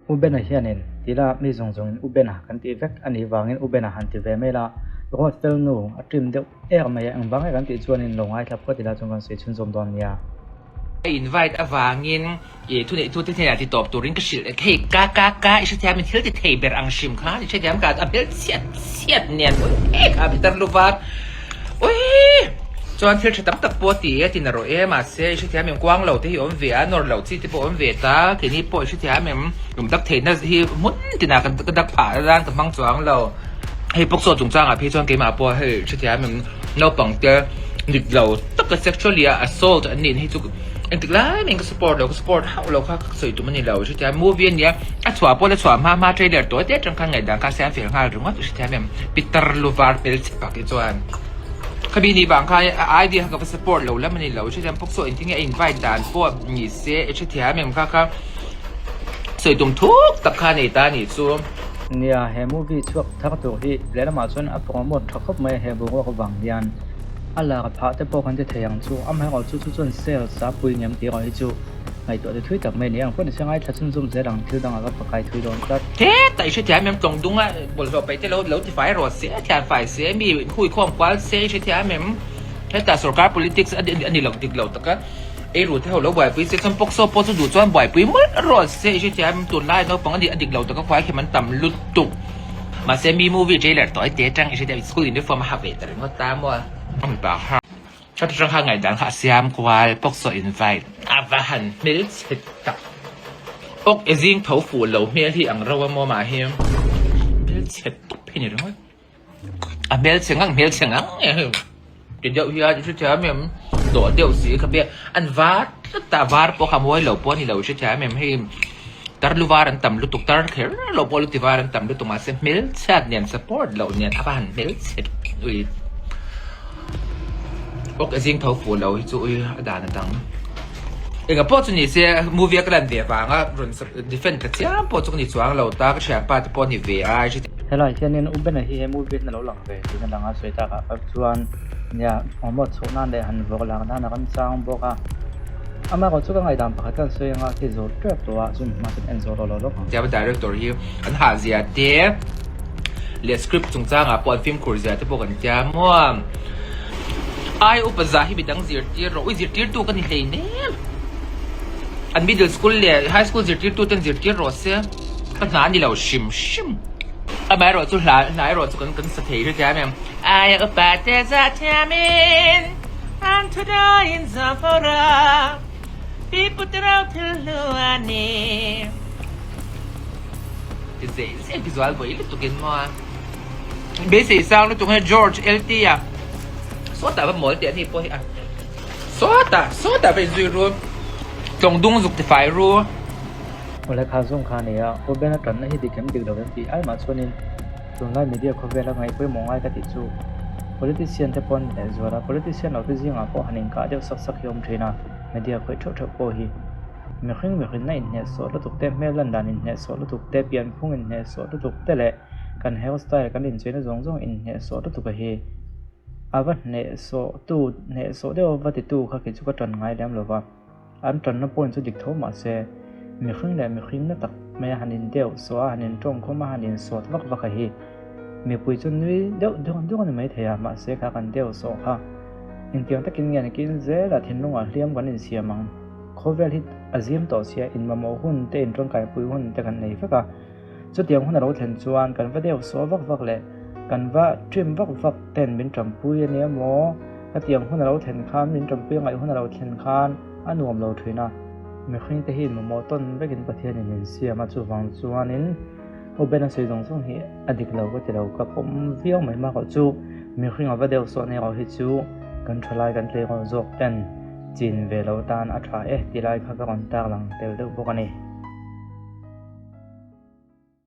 Ubena hianin tila mi zongzong Ubena kan ti vek ani wangin Ubena han ti ve mela ro fel nu atrim de mai ang wangai kan ti chuanin longai thap ko tila chong kan se chun zom don nia invite awangin tu ne tu te ti top turin ka shil hey ka isha ti amin thil ti thei ber ang shim kha isha ti am ka abel siat nen ka bitar luvar oi chuan thil thatam tak po ti ti na ro ma se isha ti amin kwang lo te hi om ve anor lo chi ti po om ve ta ke ni po isha ti amin dak thei na hi mun ti na kan dak pha ran ta mang chuang lo hey pok so chung chang a phi chuan ke ma po hey isha ti amin no pang te nit lo tak sexually assault an nin hi chu anh thực lại mình có support hậu lâu khác sử dụng mình lâu chứ cha mua viên nhé à xóa po là xóa ma trailer tối tết trong khang ngày đang ca xem phim hai đúng không chứ cha mình Peter Luvar bel bạc cái chuan khi bị bảng khai idea có support lâu lắm mình lâu chứ cha phúc số anh tiếng invite đàn po nhị xe chứ cha mình khác sử dụng thuốc tập khai này ta nhị xuống nia he movie chuak thak tu hi lena ma chon a promote thakop mai he bu ko wang dian ala ka pha te po kan te theyang chu am hai chu chun sales sa pui nyam ti ro hi chu ngai to te thui tak mai ni ang pon sangai tha chun zum ze dang thil dang a pakai thui don ta thế tại sao cha em trồng đúng á bộ rồi phải te lâu thì phải rồi sẽ cha phải sẽ mi khui khom quá sẽ cha em thế ta sarkar politics anh đi lộc lâu tất cả ấy rồi theo lâu bài sẽ xong bốc số bốc số đủ cho anh bài mất rồi sẽ cha em tuần lai nó bằng anh đi lâu tất cả khoái khi mình tầm lút tục mà sẽ mi movie trailer tối tế trang sẽ đẹp school uniform học về tại nó ta mua ông bảo ha cho trong hai ngày đang hạ xem qua bốc số invite và hẳn mấy chết tập ốc riêng thấu phủ lẩu miếng thì ăn rau mua mà hiếm mấy chết tục thế này đúng không mấy chết ngắn chuyện dậu hier chứ chả mềm đổ điều gì không biết ăn vát ta vát po khăm muối lẩu po thì lẩu chứ chả mềm hay tar luvaran tam lutuk tar kher lo politivaran tam lutuk ma se mil chat nian support lo nian apan mil chat ui ok riêng thấu phủ lo chu ui da na tang enga po chu ni se movie ka lan ve wa nga run defend ka chia po chu ni chuang lo ta ka chha pa po ni ve ai chi helai hianin Ubena hi he movie na lo lang ve ti na langa soita ka chuan nia omo chona le han vok lang na kan chang boka ama ko chuka ngai dam pakatan soyanga ki zo trap to a chun ma chen en zo lo lo ja ba director hi an ha zia te le script chung changa pon film khur zia te bo kan tia mo ai upaza hi bidang zir tir ro zir tir tu kan ni hlei ne an middle school le high school zir tir tu ten zir tir ro se kan na ni lo shim ama ro chu la ro chu kan sa thei ri ja mem ai upa te za tamin and to die in zafara people trao thiluani cái visual bởi lúc tụi nó bé sĩ sao nó tụi George LT à số ta vẫn mỗi tiền thì bôi à số ta phải duy luôn trồng đúng dục thì phải luôn ole kha zong kha ne ya Ubena tan hi di kem dik do ti ai ma chonin tungai media cover la ngai poi mongai ka ti chu politician te pon le zora politician au te jinga ko hanin ka deu sak yom thina media khoi tho po hi me khing nai ne so lo tuk te melan dan in ne so lo tuk te pian phung in ne so lo tuk te le kan hairstyle kan in chena zong in ne so lo tuk hi awa ne so tu ne so deu wa ti tu kha ki chu ka tan ngai lam lo wa an tan na point chu dik tho ma se me khing na tak me hanin deu so hanin tong kho ma hanin so vak hi me pui chun ni deu ni mai thea ma se ka kan deu so kha in tiang takin nge kin ze la thin lunga hliam kan in siamang khovel hit azim to sia in mamo hun te in tong kai pui hun te kan nei faka chu tiang hun ro thlen chuan kan va deu so vak le kan va trim vak ten min tram pui ani mo ka tiang hun ro thlen khan min tram pui ngai hun ro thlen khan anuam lo thina me khing te hin mamo ton vekin pathian in siama chu wang chuan in Ubena sei dong song hi adik lo ko te lo ka pom viau mai ma ko chu me khing ava deu so ne ro hi chu kan thalai kan tle ko zok ten chin ve lo tan a tha ti lai kha ka kon tak lang tel deuh bawk ani